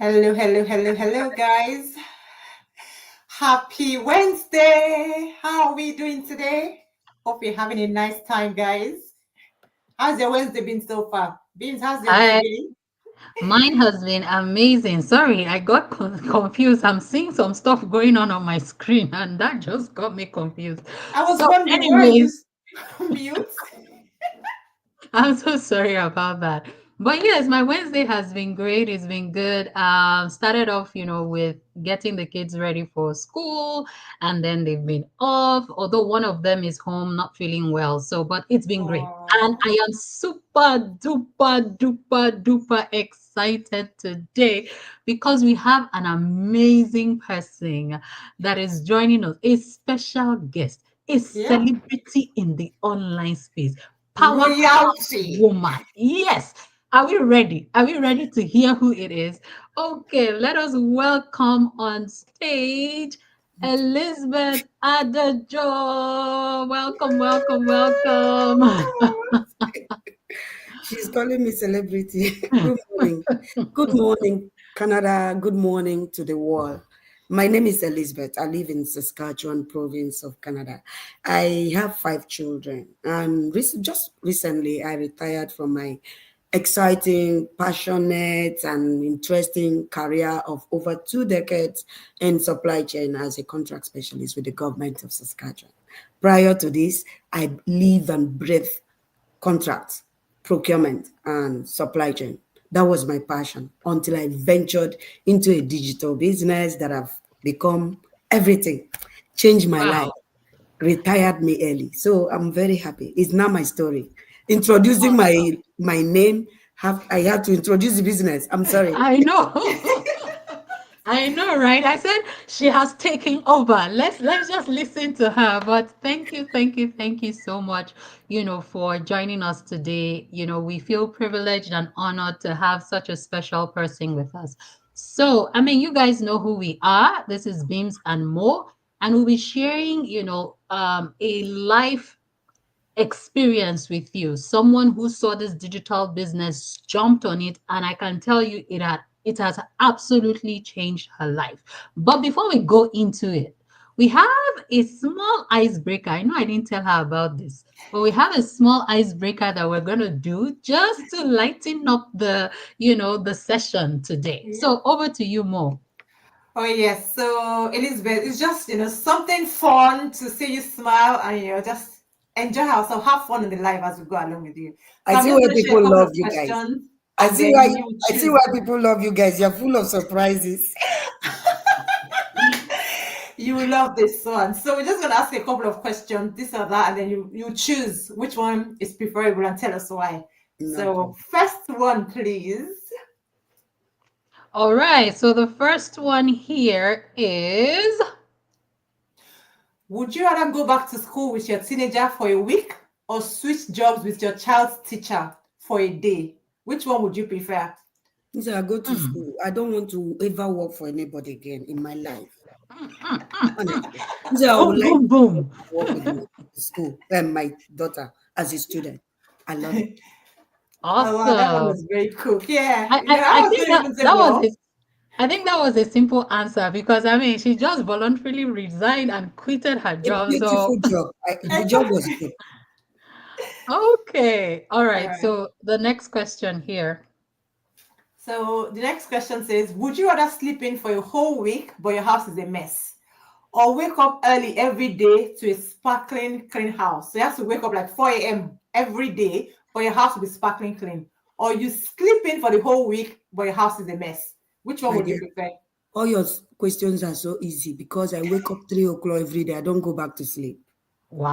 Hello, hello, hello, hello, guys. Happy Wednesday. How are we doing today? Hope you're having a nice time, guys. How's your Wednesday been so far? Beans, how's your day Hi, been? mine has been amazing. Sorry, I got confused. I'm seeing some stuff going on my screen, and that just got me confused. I was So, wondering, why are you anyways, mute? I'm so sorry about that. But yes, my Wednesday has been great. It's been good. Started off, with getting the kids ready for school, and then they've been off. Although one of them is home, not feeling well. So, but it's been great, and Oh, I am super duper duper duper excited today because we have an amazing person that is joining us, a special guest, a yeah. celebrity in the online space, powerhouse Royalty. woman. Yes. Are we ready? Are we ready to hear who it is? Okay, let us welcome on stage Elizabeth Adejoh. Welcome, welcome, welcome. She's calling me celebrity. Good morning. Good morning, Canada. Good morning to the world. My name is Elizabeth. I live in Saskatchewan province of Canada. I have 5 children, and just recently I retired from my exciting, passionate, and interesting career of over 2 decades in supply chain as a contract specialist with the government of Saskatchewan. Prior to this, I live and breathe contracts, procurement, and supply chain. That was my passion until I ventured into a digital business that have become everything, changed my life, Wow. retired me early. So I'm very happy. It's not my story. Introducing Awesome. my name, I have to introduce the business. I'm sorry. I know. I know, right? I said she has taken over. Let's just listen to her. But thank you, thank you, thank you so much, for joining us today. We feel privileged and honored to have such a special person with us. So, I mean, you guys know who we are. This is Bimz and Mo, and we'll be sharing, a life experience with you, someone who saw this digital business, jumped on it, and I can tell you it has absolutely changed her life. But before we go into it, we have a small icebreaker. I know I didn't tell her about this, but we have a small icebreaker that we're going to do just to lighten up the session today. Yeah. So over to you, Mo. Oh yes. So Elizabeth, it's just something fun to see you smile and just enjoy yourself, have fun in the life as we go along with you. I So I'm see just why going to share a people couple love of you guys. questions I and see then why you I see choose. why people love you guys. You're full of surprises. You will love this one. So we're just going to ask you a couple of questions, this or that, and then you choose which one is preferable and tell us why. No So problem. first one, please. All right, so the first one here is Would you rather go back to school with your teenager for a week or switch jobs with your child's teacher for a day? Which one would you prefer? So I go to hmm, school. I don't want to ever work for anybody again in my life. hmm. Honestly. So I would Boom, like boom, to boom. work with my school and my daughter as a student. I love it. Oh wow, that one Awesome. was very cool. Yeah, I I was think going to that even say, that was well, a I think that was a simple answer because I mean she just voluntarily resigned and quitted her A job. beautiful So job. The job was exactly. good. okay, all All right. right. So the next question here. So the next question says, would you rather sleep in for a whole week but your house is a mess? Or wake up early every day to a sparkling clean house? So you have to wake up like 4 a.m. every day, but your house will be sparkling clean. Or you sleep in for the whole week, but your house is a mess. Which one My would you dear, prefer? all your questions are so easy because I wake up 3 o'clock every day. I don't go back to sleep.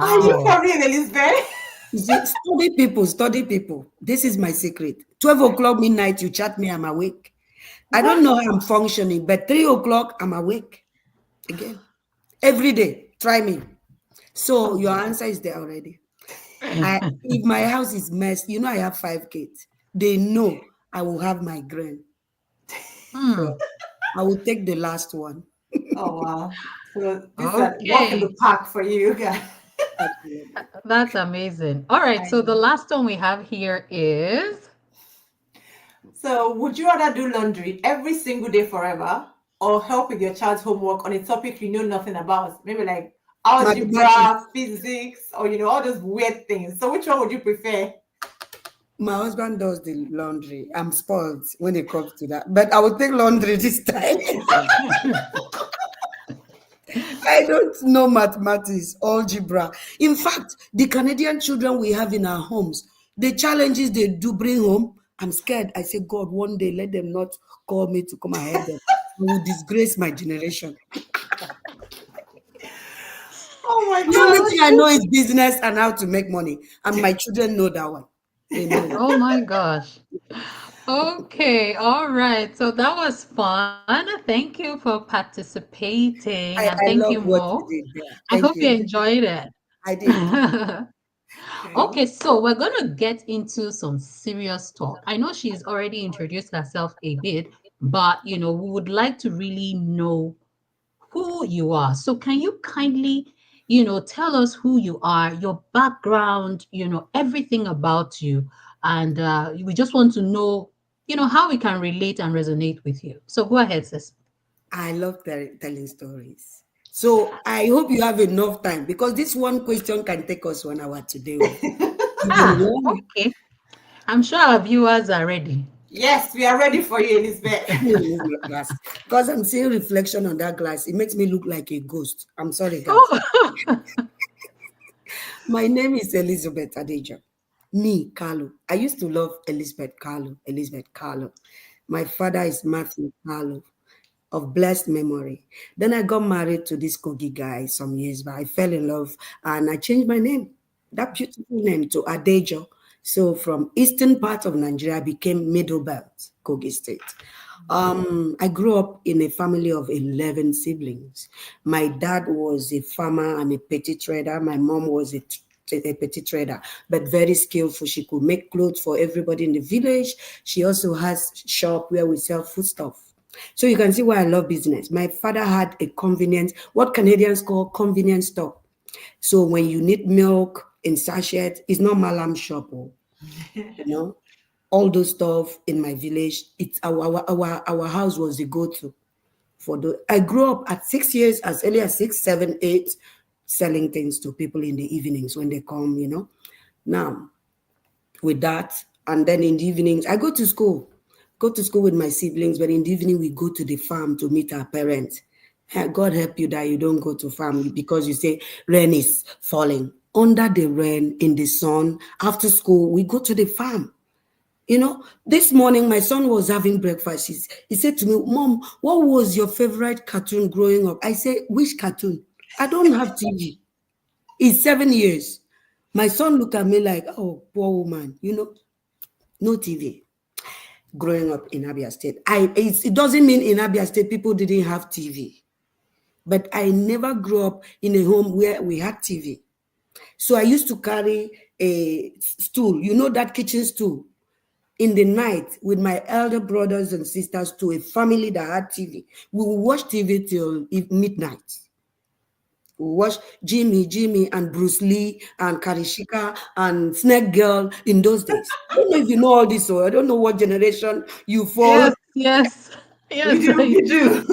Are you Wow. for real, Elizabeth? You see, study people, study people. This is my secret. 12 o'clock midnight, you chat me, I'm awake. I don't What? know how I'm functioning, but 3 o'clock, I'm awake again. Every day. Try me. So Oh your boy. answer is there already. If my house is messed, I have 5 kids. They know I will have my grain. Hmm. So I will take the last one. Oh wow. So this is a walk in the Okay. park for you guys. Absolutely. That's amazing. All right, I so the know. last one we have here is So, would you rather do laundry every single day forever or help with your child's homework on a topic you know nothing about? Maybe like Mathematics. algebra, physics, or all those weird things. So, which one would you prefer? My husband does the laundry. I'm spoiled when it comes to that. But I will take laundry this time. I don't know mathematics, algebra. In fact, the Canadian children we have in our homes, the challenges they do bring home, I'm scared. I say, God, one day let them not call me to come and help them. I will disgrace my generation. Oh my The only thing I gosh. know is business and how to make money. And my children know that one. They know it. Oh my gosh. Okay, all right. So that was fun. Thank you for participating and thank I you, love what Mo. you did there. I hope Thank you you. enjoyed it. I did. Okay. Okay, so we're going to get into some serious talk. I know she's already introduced herself a bit, but we would like to really know who you are. So can you kindly, tell us who you are, your background, everything about you, and we just want to know, how we can relate and resonate with you. So go ahead, sis. I love telling stories. So I hope you have enough time because this one question can take us 1 hour today. Oh. Even Ah, one. okay. I'm sure our viewers are ready. Yes, we are ready for you, Elizabeth. Let me remove your glass because I'm seeing reflection on that glass. It makes me look like a ghost. I'm sorry, guys. Oh, My name is Elizabeth Adejoh. Me, Carlo. I used to love Elizabeth Carlo. Elizabeth Carlo. My father is Matthew Carlo, of blessed memory. Then I got married to this Kogi guy some years back. I fell in love and I changed my name, that beautiful name, to Adejoh. So from eastern part of Nigeria, I became Middle Belt, Kogi State. I grew up in a family of 11 siblings. My dad was a farmer and a petty trader. My mom was a petty trader, but very skillful. She could make clothes for everybody in the village. She also has shop where we sell foodstuff. So you can see why I love business. My father had a convenience, what Canadians call convenience store. So when you need milk in sachet, it's not Malam shop, oh, you know, all those stuff in my village. It's our house was the go-to for the. I grew up at 6 years, as early as 6, 7, 8, selling things to people in the evenings when they come. Now with that. And then in the evenings, I go to school with my siblings, but in the evening, we go to the farm to meet our parents. God help you that you don't go to farm because you say rain is falling. Under the rain, in the sun, after school, we go to the farm. This morning my son was having breakfast. He said to me, Mom, what was your favorite cartoon growing up? I said, which cartoon? I don't have TV. It's 7 years. My son looked at me like, oh, poor woman, no TV growing up in Abia State. It doesn't mean in Abia State people didn't have TV, but I never grew up in a home where we had TV. So I used to carry a stool, that kitchen stool, in the night with my elder brothers and sisters to a family that had TV. We would watch TV till midnight. We watched Jimmy, and Bruce Lee, and Karishika, and Snake Girl in those days. I don't know if you know all this, or I don't know what generation you fall. yes, yes, We yes, do, I we do. do.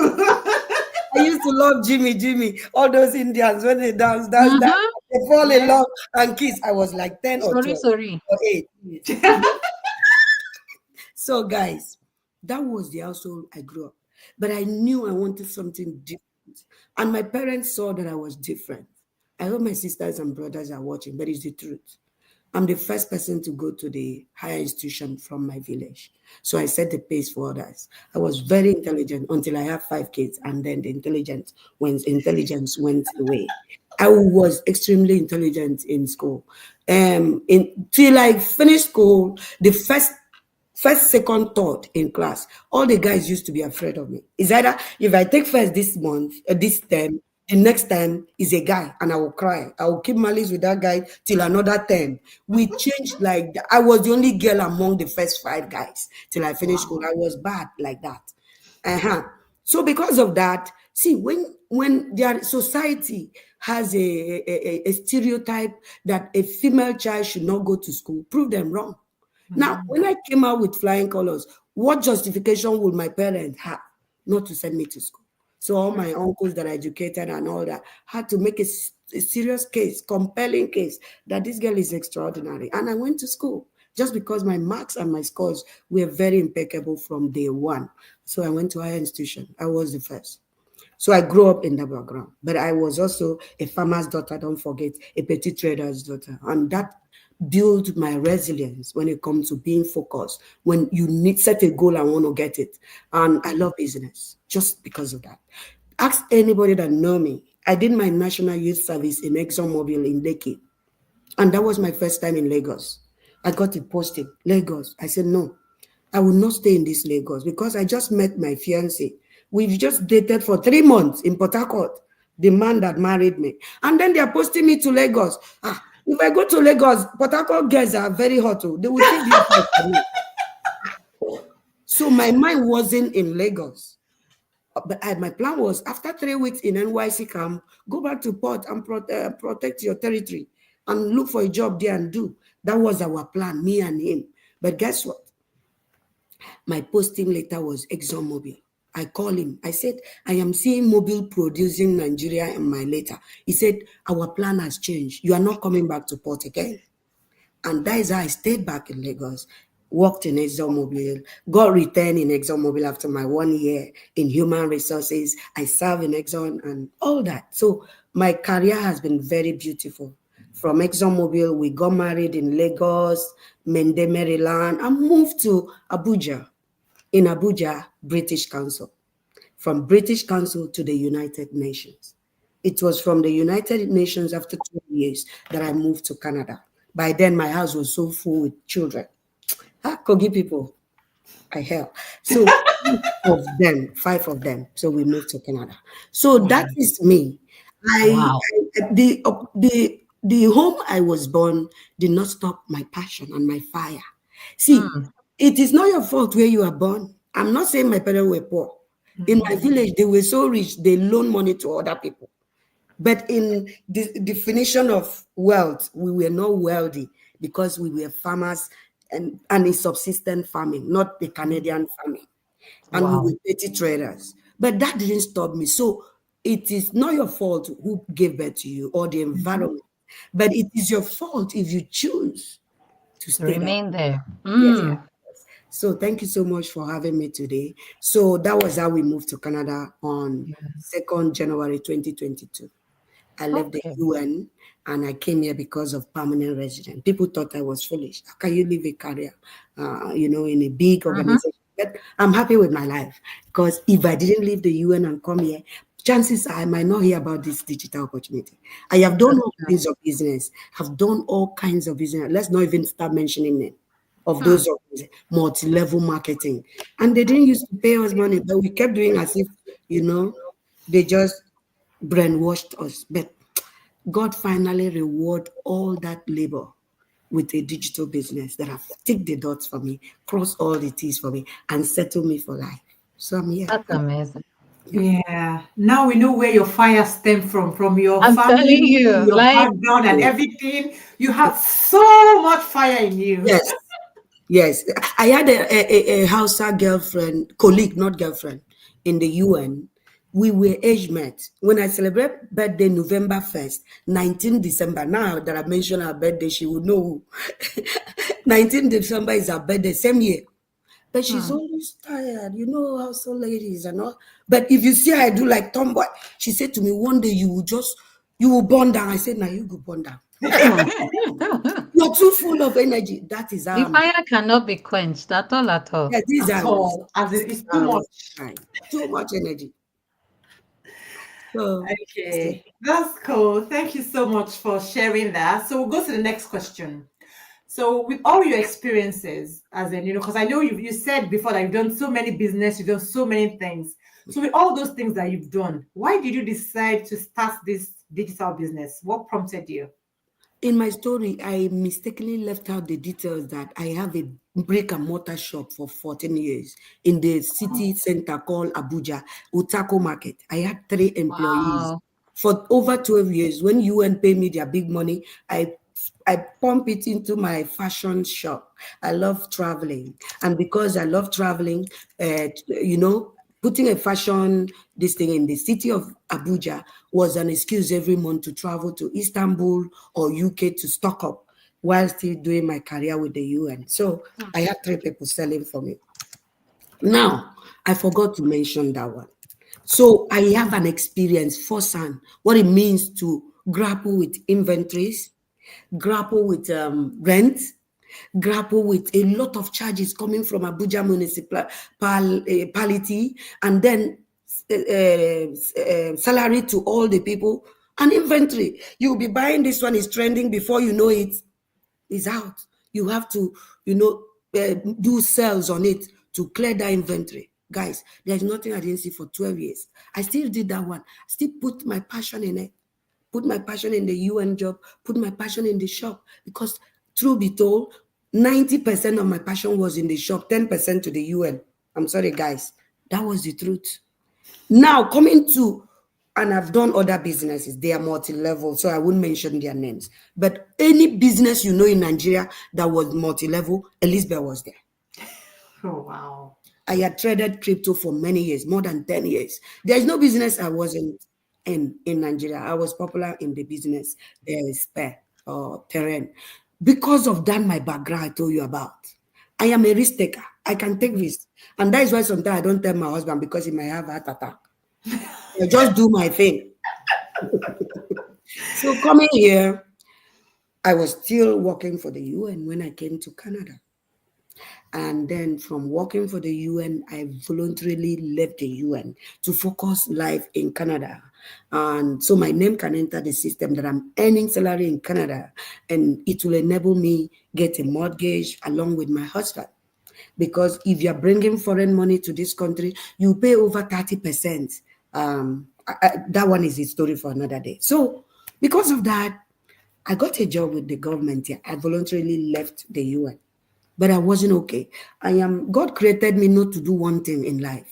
I used to love Jimmy, all those Indians when they dance, Uh-huh. they fall in Yes. love and kiss. I was like 10 or Sorry, 12 sorry. or 8. So, guys, that was the household I grew up. But I knew I wanted something different. And my parents saw that I was different. I hope my sisters and brothers are watching, but it's the truth. I'm the first person to go to the higher institution from my village. So I set the pace for others. I was very intelligent until I had 5 kids, and then the intelligence went away. I was extremely intelligent in school. Till I finished school, the first, second, third in class, all the guys used to be afraid of me. It's either if I take first this month, this term, the next time is a guy and I will cry. I will keep malice with that guy till another term. We changed like that. I was the only girl among the first 5 guys till I finished school. Wow. I was bad like that. So because of that, see, when their society has a stereotype that a female child should not go to school, prove them wrong. Now, when I came out with flying colors, what justification would my parents have not to send me to school? So all my uncles that are educated and all that had to make a serious case, compelling case that this girl is extraordinary. And I went to school just because my marks and my scores were very impeccable from day one. So I went to higher institution. I was the first. So I grew up in that background, but I was also a farmer's daughter, don't forget, a petty trader's daughter. And that built my resilience when it comes to being focused, when you need set a goal and want to get it. And I love business just because of that. Ask anybody that know me. I did my national youth service in ExxonMobil in Lekki. And that was my first time in Lagos. I got a posting, Lagos. I said, no, I will not stay in this Lagos because I just met my fiance. We've just dated for 3 months in Port Harcourt, the man that married me. And then they are posting me to Lagos. If I go to Lagos, Port Harcourt girls are very hot. They will think this for me. So my mind wasn't in Lagos. But my plan was after 3 weeks in NYC camp, go back to port and protect your territory and look for a job there and do. That was our plan, me and him. But guess what? My posting letter was ExxonMobil. I called him. I said, I am seeing Mobil producing Nigeria in my letter. He said, our plan has changed. You are not coming back to port again. And that is how I stayed back in Lagos, worked in ExxonMobil, got retained in ExxonMobil after my 1 year in human resources. I served in Exxon and all that. So my career has been very beautiful. From ExxonMobil, we got married in Lagos, Mende, Maryland, and moved to Abuja. In Abuja, British Council. From British Council to the United Nations. It was from the United Nations after 2 years that I moved to Canada. By then, my house was so full with children. Kogi people, I hell. So 5 of them. So we moved to Canada. So that is me. Wow. The home I was born did not stop my passion and my fire. See, it is not your fault where you are born. I'm not saying my parents were poor. In my village, they were so rich, they loan money to other people. But in the definition of wealth, we were not wealthy because we were farmers and a subsistence farming, not the Canadian farming. And we were petty traders. But that didn't stop me. So it is not your fault who gave birth to you or the environment, but it is your fault if you choose to stay there. Remain there. Yes. So thank you so much for having me today. So that was how we moved to Canada on 2nd January 2022. I left the UN and I came here because of permanent resident. People thought I was foolish. How can you leave a career, in a big organization? But I'm happy with my life because if I didn't leave the UN and come here, chances are I might not hear about this digital opportunity. I have done all kinds of business, have done all kinds of business. Let's not even start mentioning them. Of those multi-level marketing. And they didn't used to pay us money, but we kept doing as if, they just brainwashed us. But God finally reward all that labor with a digital business that have ticked the dots for me, crossed all the T's for me, and settled me for life. So I'm here. That's amazing. Yeah. Now we know where your fire stemmed from your I'm family, telling you, your like, background, and everything. You have so much fire in you. Yes. I had a Hausa girlfriend, colleague, not girlfriend, in the UN. We were age mates. When I celebrate birthday November 1st, 19 December, now that I mentioned her birthday, she would know who. 19 December is her birthday, same year. But she's always tired, Hausa ladies and all. But if you see her, I do like tomboy. She said to me, one day you will burn down. I said, now you go burn down. You're too full of energy. That is how the fire cannot be quenched at all, at all. Yeah, these At are all. As in, it's too much. too much energy. So Okay, that's cool. Thank you so much for sharing that. So we'll go to the next question. So with all your experiences, as in, because I know you said before that you've done so many business, you've done so many things. So with all those things that you've done, why did you decide to start this digital business? What prompted you? in my story, I mistakenly left out the details that I have a brick and mortar shop for 14 years in the city center called Abuja, Utako Market. I had 3 employees. Wow. For over 12 years, when UN paid me their big money, I I pump it into my fashion shop. I love traveling. And because I love traveling, putting a fashion this thing in the city of Abuja was an excuse every month to travel to Istanbul or UK to stock up while still doing my career with the UN. So I had three people selling for me. Now, I forgot to mention that one. So I have an experience firsthand what it means to grapple with inventories, grapple with rent, grapple with a lot of charges coming from Abuja municipality, and then salary to all the people and inventory. You'll be buying this one is trending before you know it is out. You have to, do sales on it to clear that inventory. Guys, there's nothing I didn't see for 12 years. I still did that one. I still put my passion in it. Put my passion in the UN job, put my passion in the shop. Because truth be told, 90% of my passion was in the shop, 10% to the UN. I'm sorry, guys. That was the truth. Now, coming to, and I've done other businesses, they are multi-level, so I wouldn't mention their names. But any business you know in Nigeria that was multi-level, Elizabeth was there. Oh, wow. I had traded crypto for many years, more than 10 years. There is no business I wasn't in Nigeria. I was popular in the business spare or terrain. Because of that, my background I told you about. I am a risk taker. I can take risks. And that is why sometimes I don't tell my husband because he might have a heart attack. I just do my thing. So coming here, I was still working for the UN when I came to Canada. And then from working for the UN, I voluntarily left the UN to focus life in Canada. And so my name can enter the system that I'm earning salary in Canada, and it will enable me get a mortgage along with my husband. Because if you're bringing foreign money to this country, you pay over 30%. That one is a story for another day. So because of that, I got a job with the government here. I voluntarily left the UN, but I wasn't okay. God created me not to do one thing in life.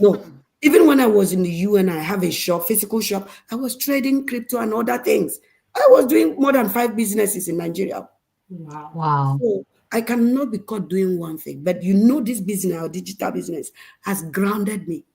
No. Even when I was in the UN, I have a shop, physical shop. I was trading crypto and other things. I was doing more than 5 businesses in Nigeria. Wow. Wow. So I cannot be caught doing one thing. But this business, our digital business, has grounded me.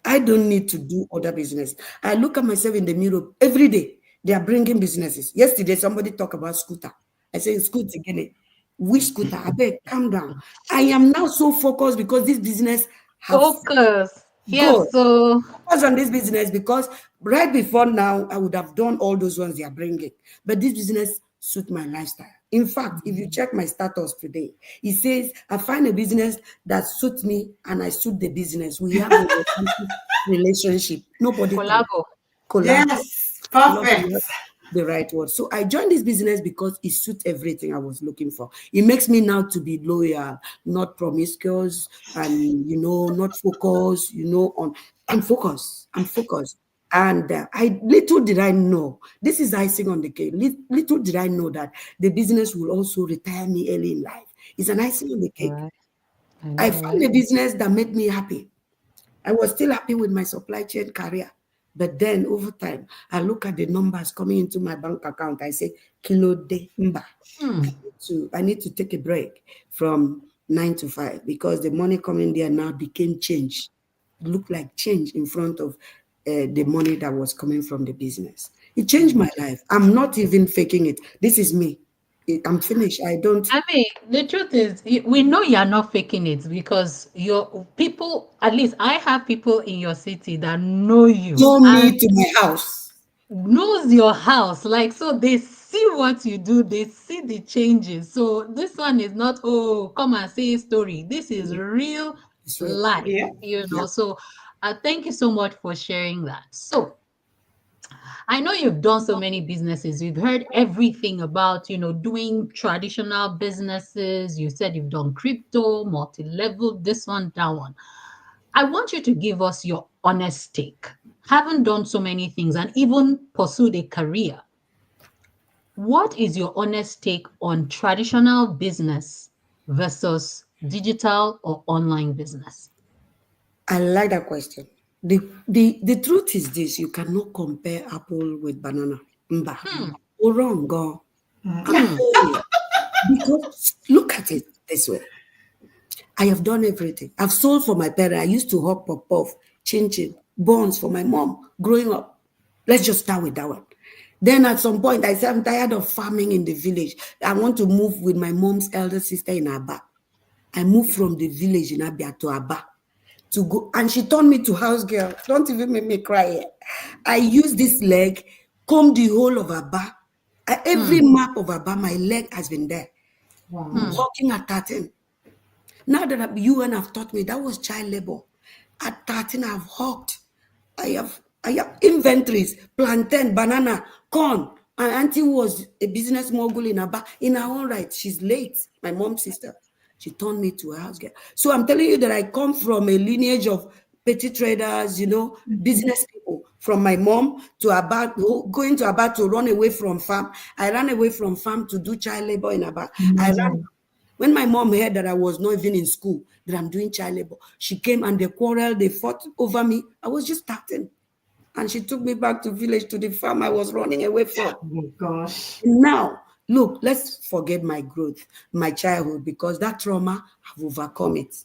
I don't need to do other business. I look at myself in the mirror every day. They are bringing businesses. Yesterday, somebody talked about scooter. I say, scooter again. Which scooter? I beg, calm down. I am now so focused because this business have Focus. God. Yes, so Focus on this business because right before now, I would have done all those ones they are bringing. But this business suit my lifestyle. In fact, if you check my status today, it says I find a business that suits me and I suit the business. We have a relationship. Nobody can collabo. collab. Yes, Love perfect. is the right word. So I joined this business because it suits everything I was looking for. It makes me now to be loyal, not promiscuous, and not focused. On I'm focused. I'm focused. And I little did I know this is icing on the cake. Little did I know that the business will also retire me early in life. It's an icing on the All cake. right. I I know, found right? a business that made me happy. I was still happy with my supply chain career. But then over time, I look at the numbers coming into my bank account. I say, Kilo de mba. Hmm. I need to take a break from 9 to 5 because the money coming there now became change. It looked like change in front of the money that was coming from the business. It changed my life. I'm not even faking it. This is me. I'm finished. I don't I mean, the truth is, we know you're not faking it because your people, at least I have people in your city that know you know and me to my house. knows your house. Like, so they see what you do, they see the changes. So this one is not, oh, come and say a story. This is real It's real. life, Yeah. Yeah. So thank you so much for sharing that. So I know you've done so many businesses. We've heard everything about, doing traditional businesses. You said you've done crypto, multi-level, this one, that one. I want you to give us your honest take. Haven't done so many things and even pursued a career. What is your honest take on traditional business versus digital or online business? I like that question. The truth is this: you cannot compare apple with banana. Mba. Hmm. Wrong, go. I'm telling you. Because look at it this way. I have done everything. I've sold for my parents. I used to hawk pop puff, chin chin, buns for my mom growing up. Let's just start with that one. Then at some point, I said, I'm tired of farming in the village. I want to move with my mom's elder sister in Aba. I moved from the village in Abia to Aba to go, and she turned me to house girl. Don't even make me cry here. I used this leg, comb the whole of Aba. Every map of Aba, my leg has been there. Wow. Walking at 13. Now that you and have taught me that was child labor. At 13, I've hawked. I have inventories, plantain, banana, corn. My auntie was a business mogul in Aba. In her own right, she's late. My mom's sister. She turned me to a house girl. So I'm telling you that I come from a lineage of petty traders, business people. From my mom to Aba, going to Aba to run away from farm. I ran away from farm to do child labor in Aba. I ran Imagine. when my mom heard that I was not even in school, that I'm doing child labor, she came and they quarreled, they fought over me. I was just starting. And she took me back to village to the farm I was running away from. Oh my gosh. Now, look, let's forget my growth, my childhood, because that trauma, I've overcome it.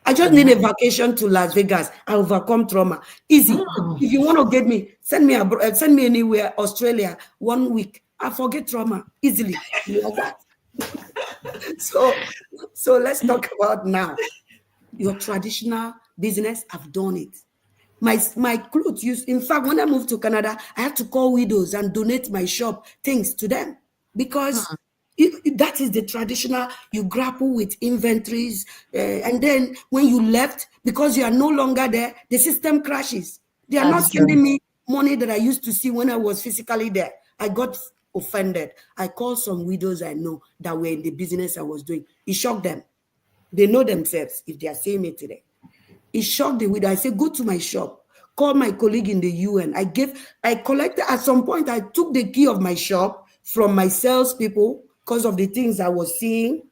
I just need a vacation to Las Vegas. I overcome trauma. Easy. Mm. If you want to get me, send me abroad, send me anywhere, Australia, 1 week. I forget trauma easily. Like that. So, so let's talk about now. Your traditional business, I've done it. My clothes use. In fact, when I moved to Canada, I had to call widows and donate my shop things to them because that is the traditional. You grapple with inventories, and then when you left, because you are no longer there, the system crashes. They are not That's true. sending me money that I used to see when I was physically there. I got offended. I called some widows I know that were in the business I was doing. It shocked them. They know themselves if they are seeing me today. It shocked the widow. I said, go to my shop, call my colleague in the UN. I collected, at some point, I took the key of my shop from my salespeople because of the things I was seeing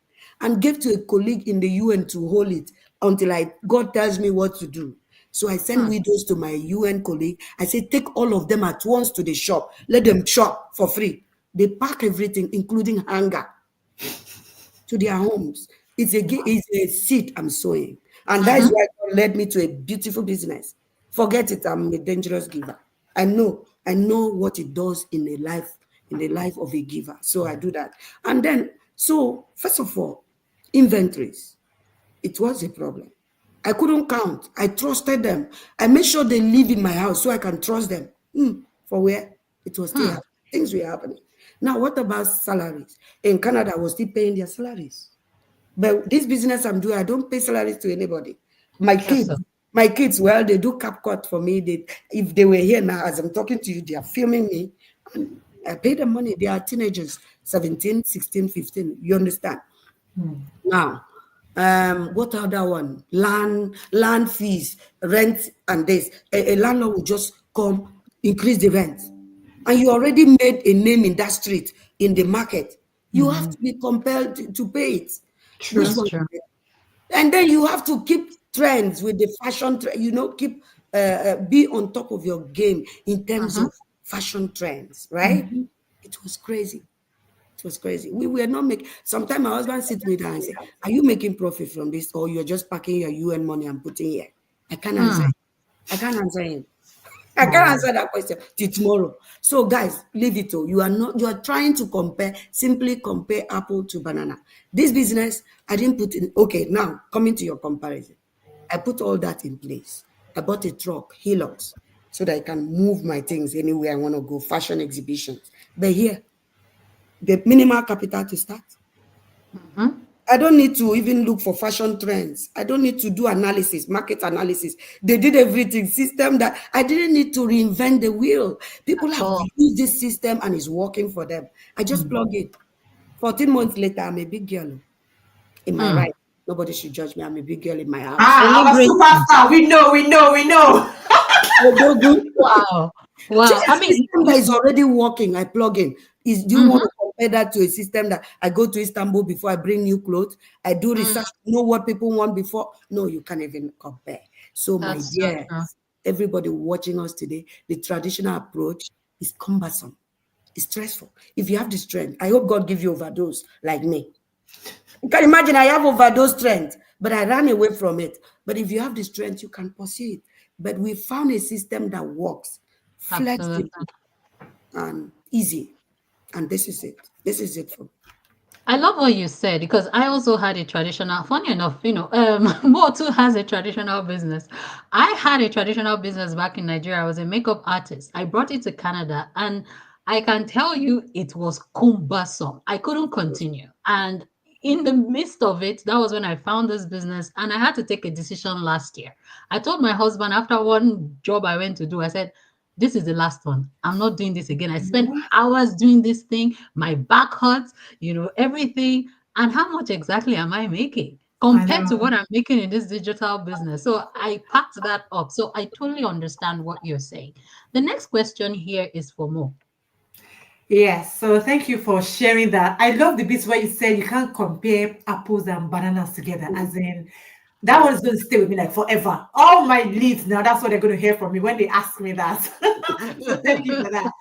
and gave to a colleague in the UN to hold it until God tells me what to do. So I send widows to my UN colleague. I say, take all of them at once to the shop. Let them shop for free. They pack everything, including hanger, to their homes. It's a seed I'm sowing. And that is why God led me to a beautiful business. Forget it, I'm a dangerous giver. I know what it does in the life of a giver. So I do that. And then, so first of all, inventories. It was a problem. I couldn't count. I trusted them. I made sure they live in my house so I can trust them. For where it was still happening. Things were happening. Now, what about salaries? In Canada, I was still paying their salaries. But this business I'm doing, I don't pay salaries to anybody. My That's kids, so. my kids, well, they do CapCut for me. If they were here now, as I'm talking to you, they are filming me. And I pay them money. They are teenagers, 17, 16, 15. You understand? Now, what other one? Land fees, rent, and this. A landlord will just come, increase the rent. And you already made a name in that street, in the market. You have to be compelled to pay it. Which True. That's one? true. And then you have to keep trends with the fashion, keep be on top of your game in terms of fashion trends, right? It was crazy. It was crazy. We were not making. Sometimes my husband sits me down and say, "Are you making profit from this, or you're just packing your UN money and putting here?" I can't answer. I can't answer him. I can't Wow. answer that question till tomorrow. So, guys, leave it. You are not. You are trying to compare. Simply compare apple to banana. This business, I didn't put in. Okay, now coming to your comparison, I put all that in place. I bought a truck, Hilux, so that I can move my things anywhere I want to go. Fashion exhibitions. But here, the minimal capital to start. I don't need to even look for fashion trends. I don't need to do analysis, market analysis. They did everything, system that I didn't need to reinvent the wheel. People At have all. used this system and it's working for them. I just plug it. 14 months later, I'm a big girl in my right. Nobody should judge me. I'm a big girl in my house. Ah, our Celebrating. superstar. We know, we know, we know. Odogu. Wow. See Wow. a I mean, system that is already working, I plug in. Do you want mhm. to compare that to a system that I go to Istanbul before I bring new clothes? I do research, know what people want before? No, you can't even compare. So, my That's so dear, true. everybody watching us today, the traditional approach is cumbersome. It's stressful. If you have the strength, I hope God give you overdose like me. You can imagine I have overdose strength, but I ran away from it. But if you have the strength, you can pursue it. But we found a system that works, Absolutely. flexible and easy. And this is it. This is it for I love what you said because I also had a traditional, funny enough, Mo too has a traditional business. I had a traditional business back in Nigeria. I was a makeup artist. I brought it to Canada and I can tell you it was cumbersome. I couldn't continue. And in the midst of it, that was when I found this business and I had to take a decision last year. I told my husband after one job I went to do, I said, this is the last one. I'm not doing this again. I spent hours doing this thing. My back hurts, everything. And how much exactly am I making I compared to know. what I'm making in this digital business? So I packed that up. So I totally understand what you're saying. The next question here is for Mo. Yes, so thank you for sharing that. I love the bits where you said you can't compare apples and bananas together. As in, that one's going to stay with me like forever. All my leads now, that's what they're going to hear from me when they ask me that. So thank you for that.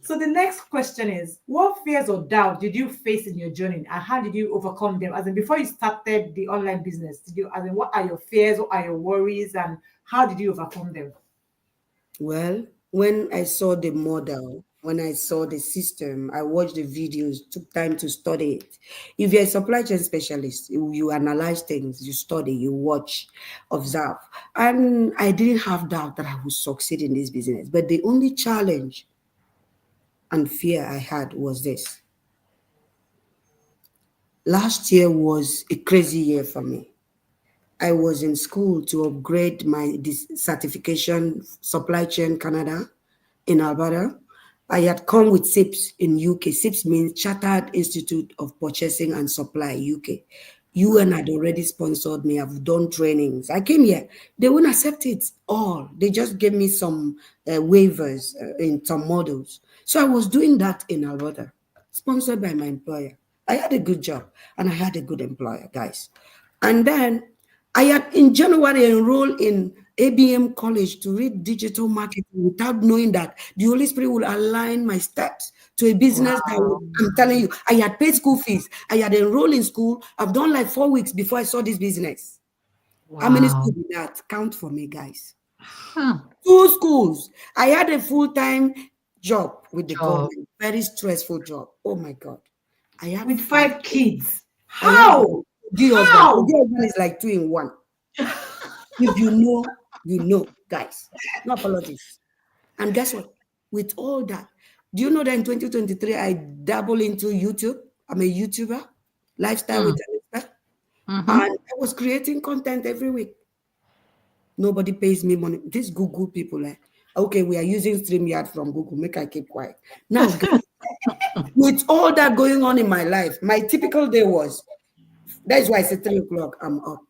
So the next question is, what fears or doubt did you face in your journey, and how did you overcome them? As in, before you started the online business, as in, what are your fears, what are your worries, and how did you overcome them? Well, when I saw the model, when I saw the system, I watched the videos, took time to study it. If you're a supply chain specialist, you analyze things, you study, you watch, observe. And I didn't have doubt that I would succeed in this business. But the only challenge and fear I had was this. Last year was a crazy year for me. I was in school to upgrade my certification supply chain Canada in Alberta. I had come with SIPS in UK. SIPS means Chartered Institute of Purchasing and Supply UK. UN had already sponsored me. I've done trainings. I came here. They wouldn't accept it all. They just gave me some waivers in some models. So I was doing that in Alberta, sponsored by my employer. I had a good job and I had a good employer, guys. And then I had in January enrolled in ABM college to read digital marketing without knowing that the Holy Spirit will align my steps to a business that Wow. I'm telling you, I had paid school fees. I had enrolled in school. I've done like 4 weeks before I saw this business. How many Wow. schools did that? Count for me, guys. Huh. 2 schools. I had a full-time job with the Job. government, very stressful job. Oh my God. I had With five. 5 kids. I had How? the husband. How? The husband is like 2 in 1. If you know, you know, guys. No apologies. And guess what? With all that, do you know that in 2023 I dabble into YouTube? I'm a YouTuber, lifestyle Hmm. with Elizabeth, Mm-hmm. and I was creating content every week. Nobody pays me money. These Google people, like, okay, we are using StreamYard from Google. Make I keep quiet. Now, guys, with all that going on in my life, my typical day was that's why I said 3 o'clock, I'm up.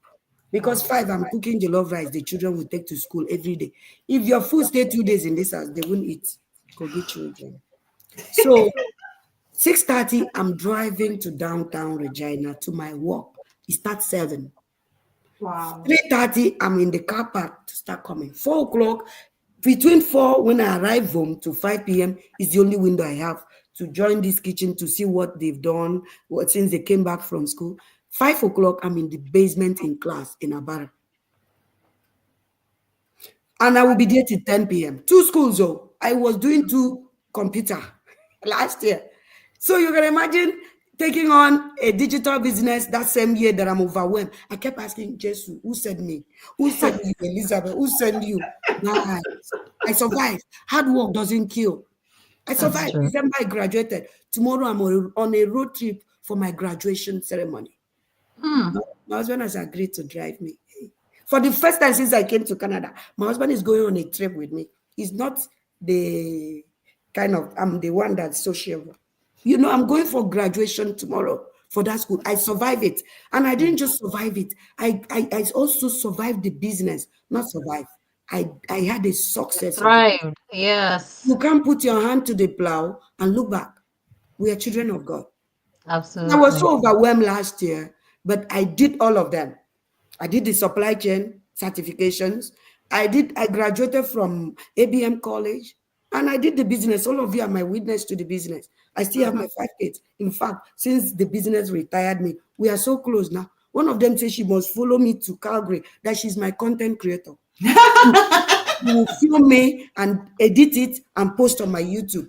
Because Wow. 5, I'm cooking jollof rice the children will take to school every day. If your food stay 2 days in this house, they won't eat. Kogi children. So 6:30, I'm driving to downtown Regina to my work. It starts 7. Wow. 3:30, I'm in the car park to start coming. 4 o'clock, between 4 when I arrive home to 5 p.m. is the only window I have to join this kitchen to see what they've done, what since they came back from school. 5 o'clock, I'm in the basement in class in Abara. And I will be there till 10 p.m. 2 schools, oh. I was doing 2 computer last year. So you can imagine taking on a digital business that same year that I'm overwhelmed. I kept asking Jesus, who sent me? Who sent you, Elizabeth? Who sent you? Guys, I survived. Hard work doesn't kill. I That's survived. true. December, I graduated. Tomorrow, I'm on a road trip for my graduation ceremony. Hmm. My husband has agreed to drive me. For the first time since I came to Canada, my husband is going on a trip with me. He's not the kind of, I'm the one that's sociable. I'm going for graduation tomorrow for that school. I survived it. And I didn't just survive it. I also survived the business, not survive. I had a success of it. Thrived. Yes. You can't put your hand to the plow and look back. We are children of God. I was Absolutely. so overwhelmed last year, but I did all of them. I did the supply chain certifications. I graduated from ABM college. And I did the business. All of you are my witness to the business. I still have my 5 kids. In fact, since the business retired me, we are so close now. One of them says she must follow me to Calgary, that she's my content creator. She will film me and edit it and post on my YouTube.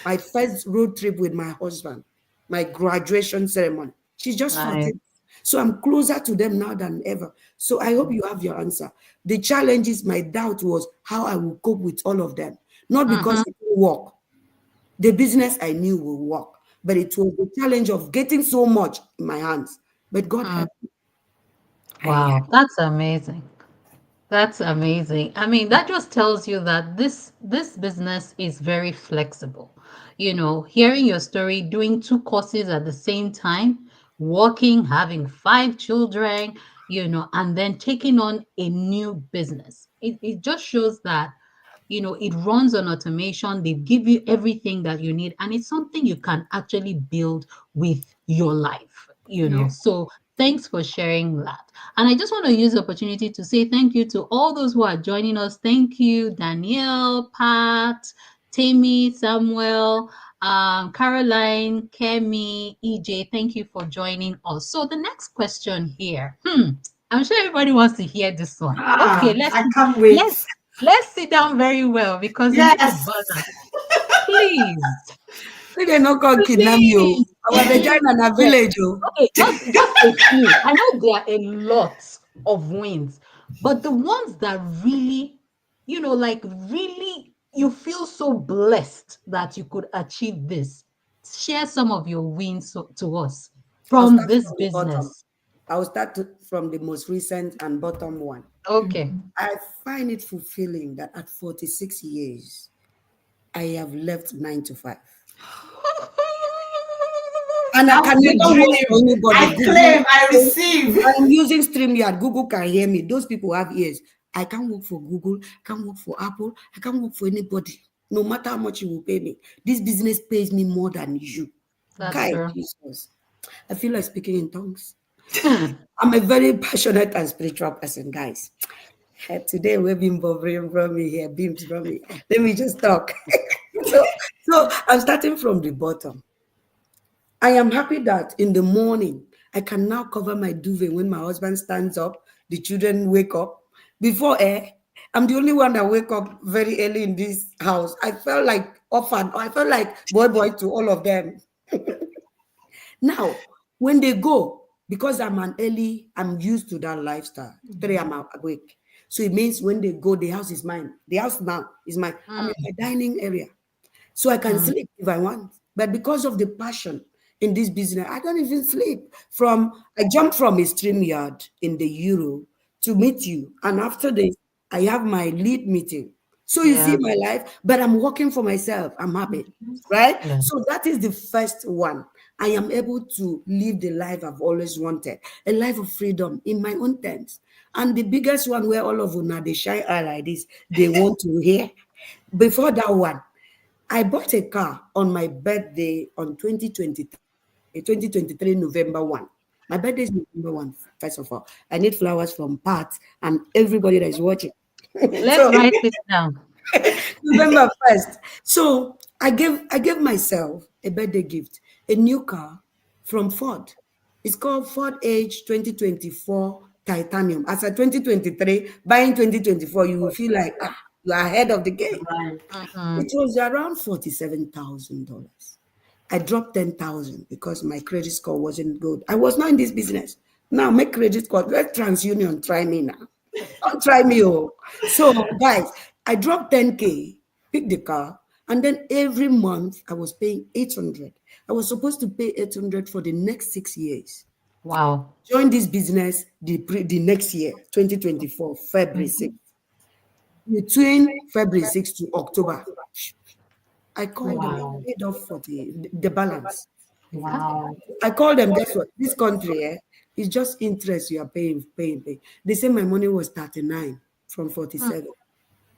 My first road trip with my husband, my graduation ceremony. She's just Nice. 14. So I'm closer to them now than ever. So I hope you have your answer. The challenges, my doubt was how I will cope with all of them. Not because Mm-hmm. it will work. The business I knew will work, but it was the challenge of getting so much in my hands. But God Mm. helped me. I Wow, that's amazing. That's amazing. I mean, that just tells you that this business is very flexible. Hearing your story, doing two courses at the same time, working, having five children, and then taking on a new business. It just shows that it runs on automation. They give you everything that you need, and it's something you can actually build with your life. Yeah. So thanks for sharing that. And I just want to use the opportunity to say thank you to all those who are joining us. Thank you, Danielle, Pat, Tammy, Samuel, Caroline, Kemi, EJ. Thank you for joining us. So the next question here. I'm sure everybody wants to hear this one. Okay, let's I can't wait. let's let's sit down very well because you need to Yes. balance. Please, they no call kidnap me. Oh. please. Our vagina na Yes. village. Oh. Okay, just a few. I know there are a lot of wins, but the ones that really, like really you feel so blessed that you could achieve this. Share some of your wins to us I'll from start this from the bottom. business. I'll start from the most recent and bottom one. Okay. I find it fulfilling that at 46 years, I have left 9 to 5. And I That's cannot the vouch for dream. anybody. I claim, I receive. I'm using StreamYard. Google can hear me. Those people have ears. I can't work for Google. I can't work for Apple. I can't work for anybody. No matter how much you will pay me. This business pays me more than you. That's Guy, true. Jesus. I feel like speaking in tongues. I'm a very passionate and spiritual person, guys. Today we've been bothering from me here, Bimz from me. Let me just talk. so, so I'm starting from the bottom. I am happy that in the morning I can now cover my duvet when my husband stands up, the children wake up. Before I'm the only one that wake up very early in this house. I felt like orphan. I felt like boy to all of them. Now, when they go, because I'm used to that lifestyle. 3 I'm awake. So it means when they go, the house is mine. The house now is mine. I'm in my dining area. So I can Mm, sleep if I want. But because of the passion in this business, I don't even sleep. I jumped from a stream yard in the Euro to meet you. And after this, I have my lead meeting. So you see yeah. my life, but I'm working for myself. I'm happy. Right? Yeah. So that is the first one. I am able to live the life I've always wanted, a life of freedom in my own terms. And the biggest one where all of una they shine eye like this, they want to hear. Before that one, I bought a car on my birthday on 2023 November 1. My birthday is November 1, first of all. I need flowers from Pat and everybody that is watching. Let's So write it down. November 1st. So I gave myself a birthday gift, a new car from Ford. It's called Ford Edge 2024 Titanium. As a 2023, buying 2024, you will feel like you are ahead of the game. Right. Mhm. It was around $47,000. I dropped 10,000 because my credit score wasn't good. I was not in this business. Now make credit score. Let TransUnion try me now. Don't try me, oh. So guys, I dropped 10K, picked the car, and then every month I was paying 800. I was supposed to pay 800 for the next 6 years. Wow. Join this business the next year, 2024, February 6th. Between February 6th to October, I called them, Wow. paid off for the balance. That's Wow. I called them, guess what? This country, it's just interest you are paying. They say my money was 39 from 47,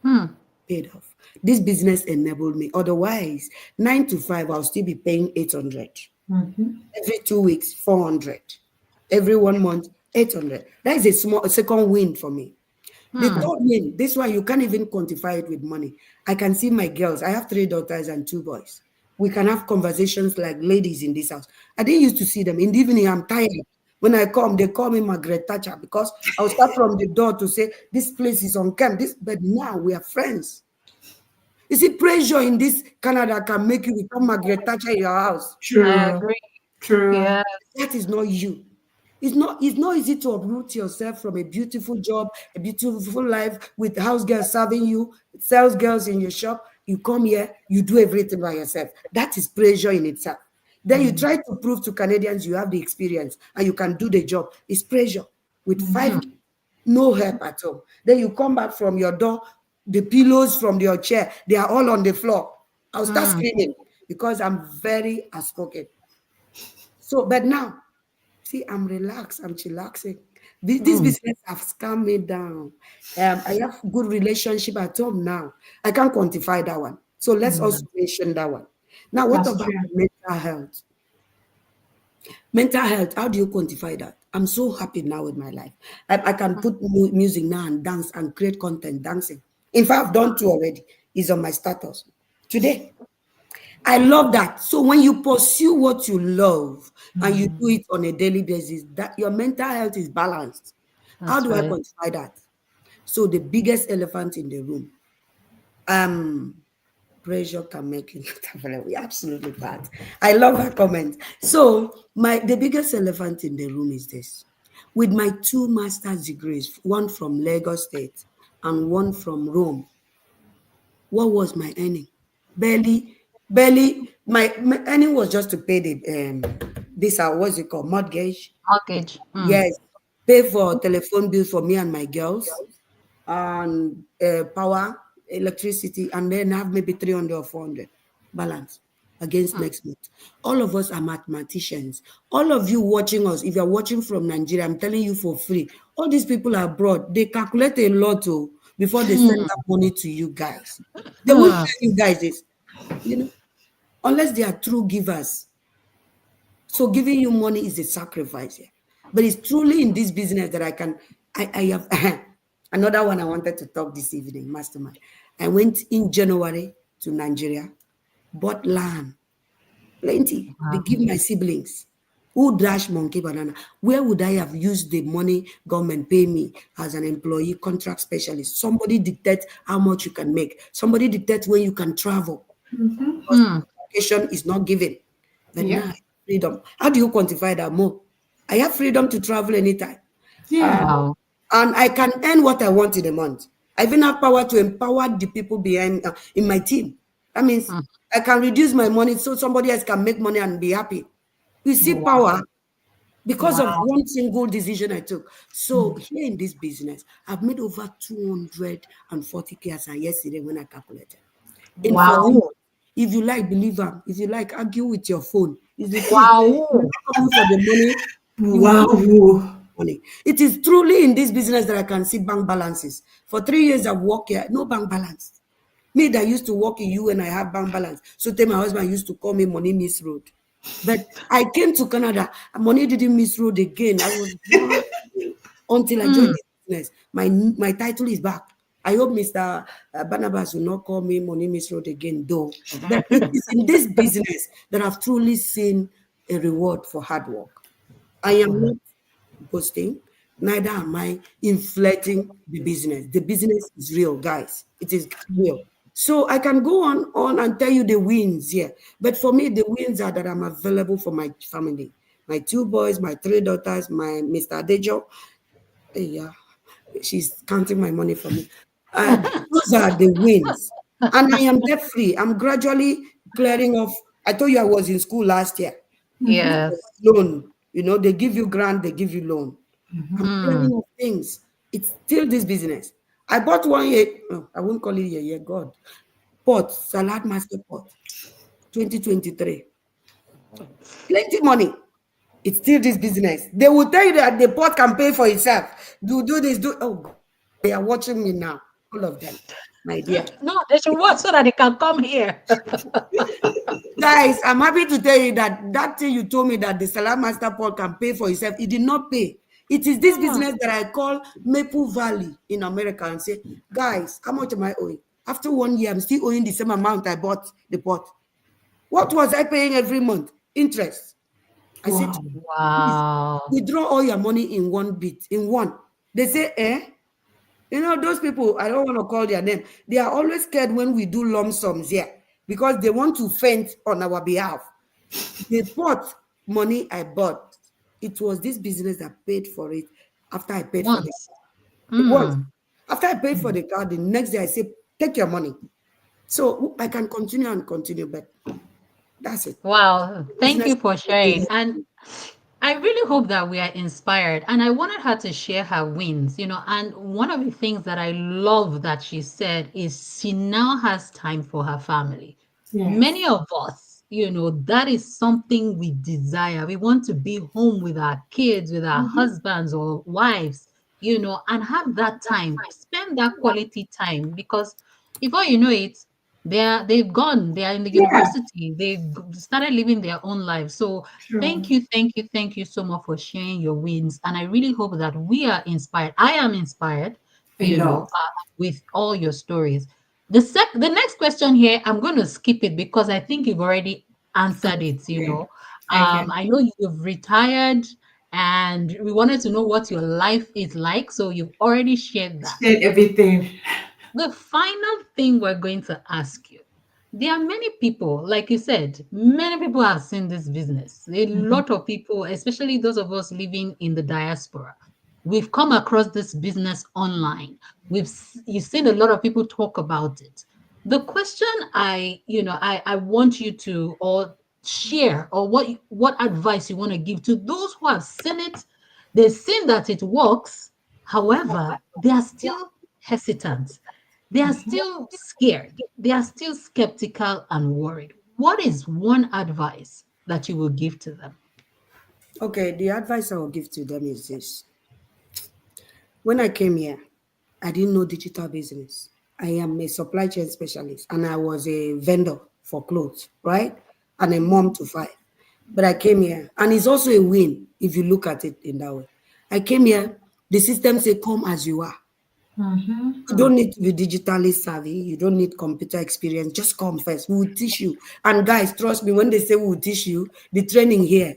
hmm. paid off. This business enabled me. Otherwise, 9 to 5, I'll still be paying 800. Mhm. Every 2 weeks, 400. Every 1 month, 800. That is a second win for me. The third win, this one you can't even quantify it with money. I can see my girls. I have 3 daughters and 2 boys. We can have conversations like ladies in this house. I didn't used to see them. In the evening, I'm tired. When I come, they call me Margaret Thatcher because I'll start from the door to say, this place is on camp. But now we are friends. You see, pressure in this Canada can make you become Margaret Thatcher in your house. I True. agree. True. Yeah. That is not you. It's not easy to uproot yourself from a beautiful job, a beautiful life with house girls serving you, sales girls in your shop. You come here, you do everything by yourself. That is pressure in itself. Then you try to prove to Canadians you have the experience and you can do the job. It's pressure with 5 kids, no help at all. Then you come back from your door, the pillows from your chair, they are all on the floor. I'll start screaming because I'm very outspoken. So, but now, see, I'm relaxed. I'm chillaxing. This business has calmed me down. I have good relationship at home now. I can't quantify that one. So let's also mention that one. Now, what That's about true. mental health? Mental health, how do you quantify that? I'm so happy now with my life. I can put music now and dance and create content dancing. In fact, I've done 2 already. It's on my status today. I love that. So when you pursue what you love and you do it on a daily basis, that your mental health is balanced. How That's do I right. quantify that? So the biggest elephant in the room, pressure can make you not available. Absolutely bad. I love her comment. So the biggest elephant in the room is this. With my 2 master's degrees, one from Lagos State and one from Rome, what was my earning? Barely. My earning was just to pay the this what's it called, mortgage. Mortgage. Yes, pay for telephone bill for me and my girls, and power, electricity, and then have maybe 300 or 400 balance against next month. All of us are mathematicians. All of you watching us, if you're watching from Nigeria, I'm telling you for free. All these people abroad, they calculate a lot before they send that money to you guys. They will tell you guys this, you know, unless they are true givers. So giving you money is a sacrifice here. But it's truly in this business that I have another one I wanted to talk this evening, mastermind. I went in January to Nigeria, bought land, plenty. They give my siblings. Who dash monkey banana? Where would I have used the money government pay me as an employee contract specialist? Somebody dictates how much you can make. Somebody dictates when you can travel. Because education is not given. But Yeah. now, freedom. How do you quantify that more? I have freedom to travel anytime. Yeah. Wow. And I can earn what I want in a month. I even have power to empower the people behind in my team. That means I can reduce my money so somebody else can make money and be happy. You see Wow. power because of Wow. one single decision I took. So here in this business, I've made over 240K as of yesterday when I calculated. In 14 Wow. months. If you like, believe her. If you like, argue with your phone. It's the truth. You're Wow. not coming for the money. You will not Wow. money. It is truly in this business that I can see bank balances. For 3 years I've worked here, no bank balance. Me that used to work in you and I have bank balance. So tell my husband used to call me money miss road. But I came to Canada and money didn't miss road again. I was until I joined this business. My title is back. I hope Mr. Barnabas will not call me money miss road again, though. But it is in this business that I've truly seen a reward for hard work. I am not boasting, neither am I inflating the business. The business is real, guys. It is real. So I can go on and tell you the wins here. But for me, the wins are that I'm available for my family. My 2 boys, my 3 daughters, my Mr. Adejoh. Yeah, she's counting my money for me. Those are the wins. And I am debt free. I'm gradually clearing off. I told you I was in school last year. Yes. Loan, they give you grant, they give you loan. I'm Mm. planning of things. It's still this business. I bought one year, no, I won't call it a year, God. Pot, Salad Master Pot, 2023. Plenty money. It's still this business. They will tell you that the pot can pay for itself. Do this, oh God. They are watching me now. All of them, my dear. No, they should work so that they can come here. Guys, I'm happy to tell you that thing you told me that the Salad Master Pot can pay for itself, it did not pay. It is this business that I call Maple Valley in America and say, guys, how much am I owing? After 1 year, I'm still owing the same amount I bought the pot. What was I paying every month? Interest. I said, Wow. please Wow. withdraw all your money in one bit, in one. They say, eh? You know, those people, I don't want to call their name. They are always scared when we do lump sums here because they want to faint on our behalf. They bought money I bought. It was this business that paid for it after I paid for the Once. it was. Mm. After I paid for the car, the next day I said, take your money. So I can continue and continue, but that's it. Wow. Thank Business you for sharing. And I really hope that we are inspired. And I wanted her to share her wins, And one of the things that I love that she said is she now has time for her family. Many Yes. of us, that is something we desire. We want to be home with our kids, with our Mhm. husbands or wives, and have that time, spend that quality time because before you know it, they've gone, they are in the Yeah. university, they've started living their own lives. So True. thank you so much for sharing your wins. And I really hope that we are inspired. I am inspired, A lot. with all your stories. The next question here, I'm going to skip it because I think you've already answered it. Okay. Okay. I know you've retired and we wanted to know what your life is like. So you've already shared that. Said everything. The final thing we're going to ask you, there are many people, like you said, many people have seen this business. A Mhm. lot of people, especially those of us living in the diaspora, we've come across this business online. You've seen a lot of people talk about it. The question I want you to or share or what advice you want to give to those who have seen it, they've seen that it works. However, they are still hesitant. They are still scared. They are still skeptical and worried. What is one advice that you will give to them? Okay, the advice I will give to them is this. When I came here, I didn't know digital business. I am a supply chain specialist and I was a vendor for clothes, right? And a mom to five. But I came here, and it's also a win if you look at it in that way. I came here, the system say, come as you are. Mhm. You don't need to be digitally savvy. You don't need computer experience. Just come first. We will teach you. And guys, trust me, when they say we will teach you, the training here,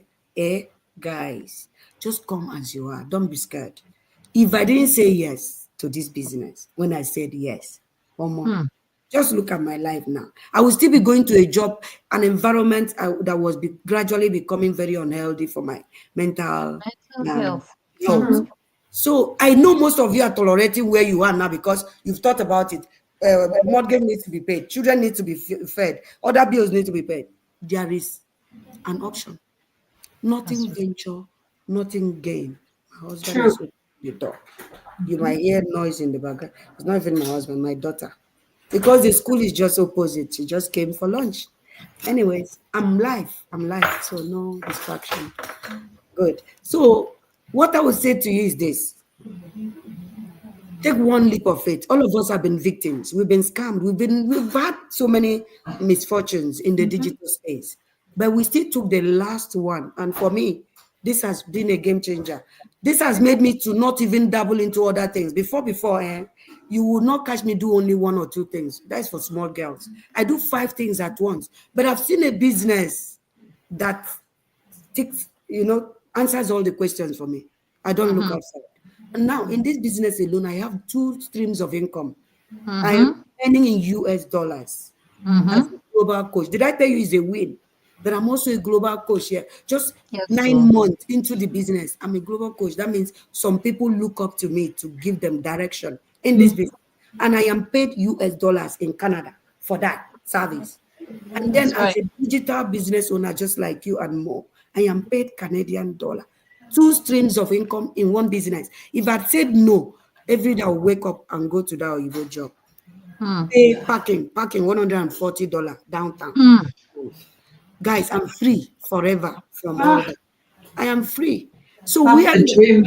guys, just come as you are. Don't be scared. If I didn't say yes to this business, when I said yes, one more, Hmm. just look at my life now. I will still be going to a job, an environment that was gradually becoming very unhealthy for my mental Mental um, health. health. True. So I know most of you are tolerating where you are now because you've thought about it. Mortgage needs to be paid, children need to be fed, other bills need to be paid. There is an option. That's Nothing right. venture, nothing gain. My husband True. is opening the door. You might hear noise in the background. It's not even my husband, my daughter. Because the school is just opposite. She just came for lunch. Anyways, I'm live. I'm live. So no distraction. Good. So what I would say to you is this. Take one leap of faith. All of us have been victims. We've been scammed. We've had so many misfortunes in the Mhm. digital space, but we still took the last one. And for me, this has been a game changer. This has made me to not even dabble into other things. Before, you will not catch me do only one or two things. That's for small girls. I do five things at once. But I've seen a business that ticks, answers all the questions for me. I don't look Mm-hmm. outside. And now in this business alone, I have two streams of income. I am Mm-hmm. earning in US dollars as Mm-hmm. a global coach. Did I tell you it's a win? But I'm also a global coach here. Just Yes, so. 9 months into the business, I'm a global coach. That means some people look up to me to give them direction in this business. And I am paid US dollars in Canada for that service. And then That's as right. a digital business owner, just like you and more, I am paid Canadian dollar. Two streams of income in one business. If I'd said no, every day I'll wake up and go to that Oyibo job. Hmm. Pay parking $140 downtown. Hmm. Guys, I'm free forever from all Ah, that. I am free. So that's the dream.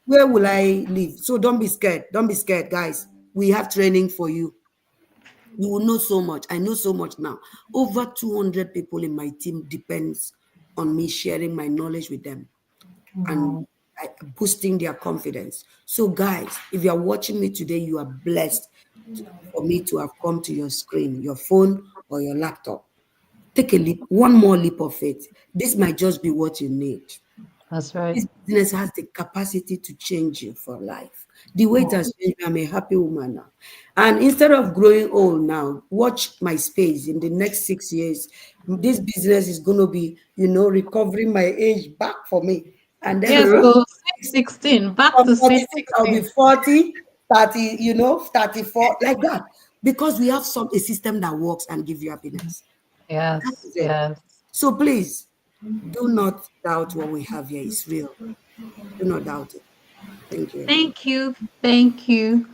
where will I live? So don't be scared. Don't be scared, guys. We have training for you. You will know so much. I know so much now. Over 200 people in my team depends on me sharing my knowledge with them. And Wow. boosting their confidence. So, guys, if you are watching me today, you are blessed for me to have come to your screen, your phone, or your laptop. Take a leap, one more leap of faith. This might just be what you need. That's right. This business has the capacity to change you for life. The way it has changed me, I'm a happy woman now. And instead of growing old now, watch my space in the next 6 years. This business is going to be, recovering my age back for me. And then Yes, True. so sweet 16, back from to sweet 46, I'll be 16. 40, 30, 34, like that. Because we have a system that works and give you happiness. That Yes, is it. yes. So please do not doubt what we have here. It's real. Do not doubt it. Thank you. Thank you, thank you,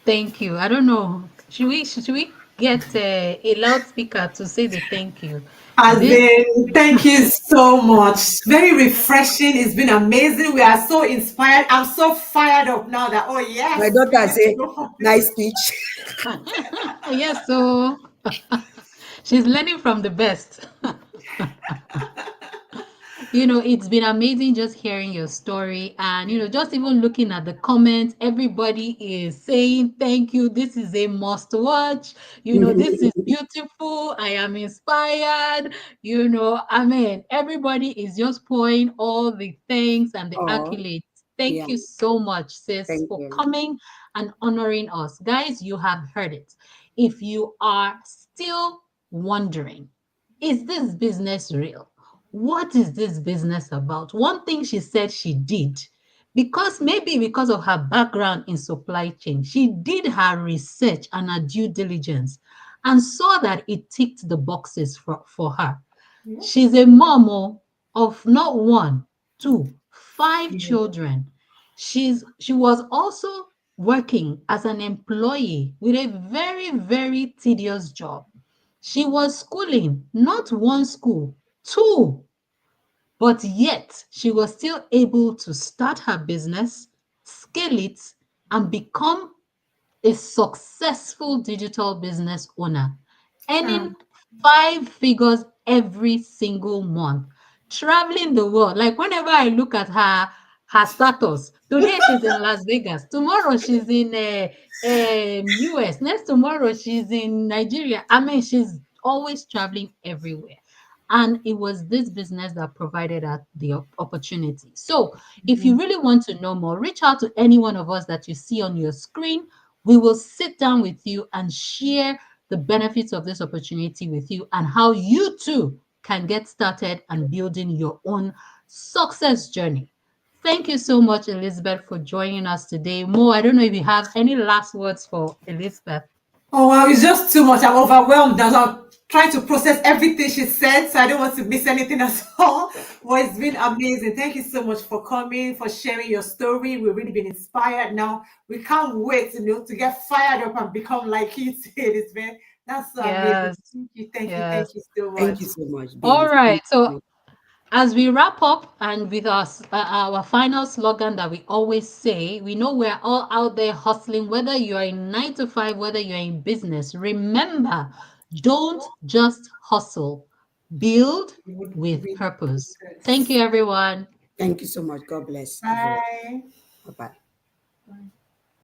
thank you. I don't know. Should we get a loudspeaker to say the thank you? As This in, thank you so much. Very refreshing. It's been amazing. We are so inspired. I'm so fired up now that, oh, My yes, we daughter need to say, go for this. nice speech. yes, so she's learning from the best. It's been amazing just hearing your story and, just even looking at the comments, everybody is saying thank you. This is a must watch. This is beautiful. I am inspired. I mean, everybody is just pouring all the thanks and the Oh, accolades. yeah. Thank you so much, sis, Thank for you. coming and honoring us. Guys, you have heard it. If you are still wondering, is this business real? What is this business about? One thing she said she did, because of her background in supply chain, she did her research and her due diligence and saw that it ticked the boxes for her. Yeah. She's a mom of not one, two, five children. She was also working as an employee with a very, very tedious job. She was schooling, not one school, two, but yet she was still able to start her business, scale it, and become a successful digital business owner, earning Hmm. five figures every single month, traveling the world. Like whenever I look at her status, today she's in Las Vegas, tomorrow she's in US, next tomorrow she's in Nigeria. I mean, she's always traveling everywhere. And it was this business that provided her the opportunity. So, if you really want to know more, reach out to any one of us that you see on your screen. We will sit down with you and share the benefits of this opportunity with you and how you too can get started and building your own success journey. Thank you so much, Elizabeth, for joining us today. Mo, I don't know if you have any last words for Elizabeth. Oh, wow, it's just too much. I'm overwhelmed as I'm trying to process everything she said, so I don't want to miss anything at all. Well, it's been amazing. Thank you so much for coming, for sharing your story. We've really been inspired now. We can't wait, to get fired up and become like you said. That's so amazing. Yes, Thank yes. you so Thank much. you so much, All Bimz. right. Thank So you. as we wrap up and with our final slogan that we always say, we know we're all out there hustling, whether you are in 9 to 5, whether you're in business. Remember, don't just hustle, build with purpose. Thank you, everyone. Thank you so much. God bless everyone. Bye. Bye bye.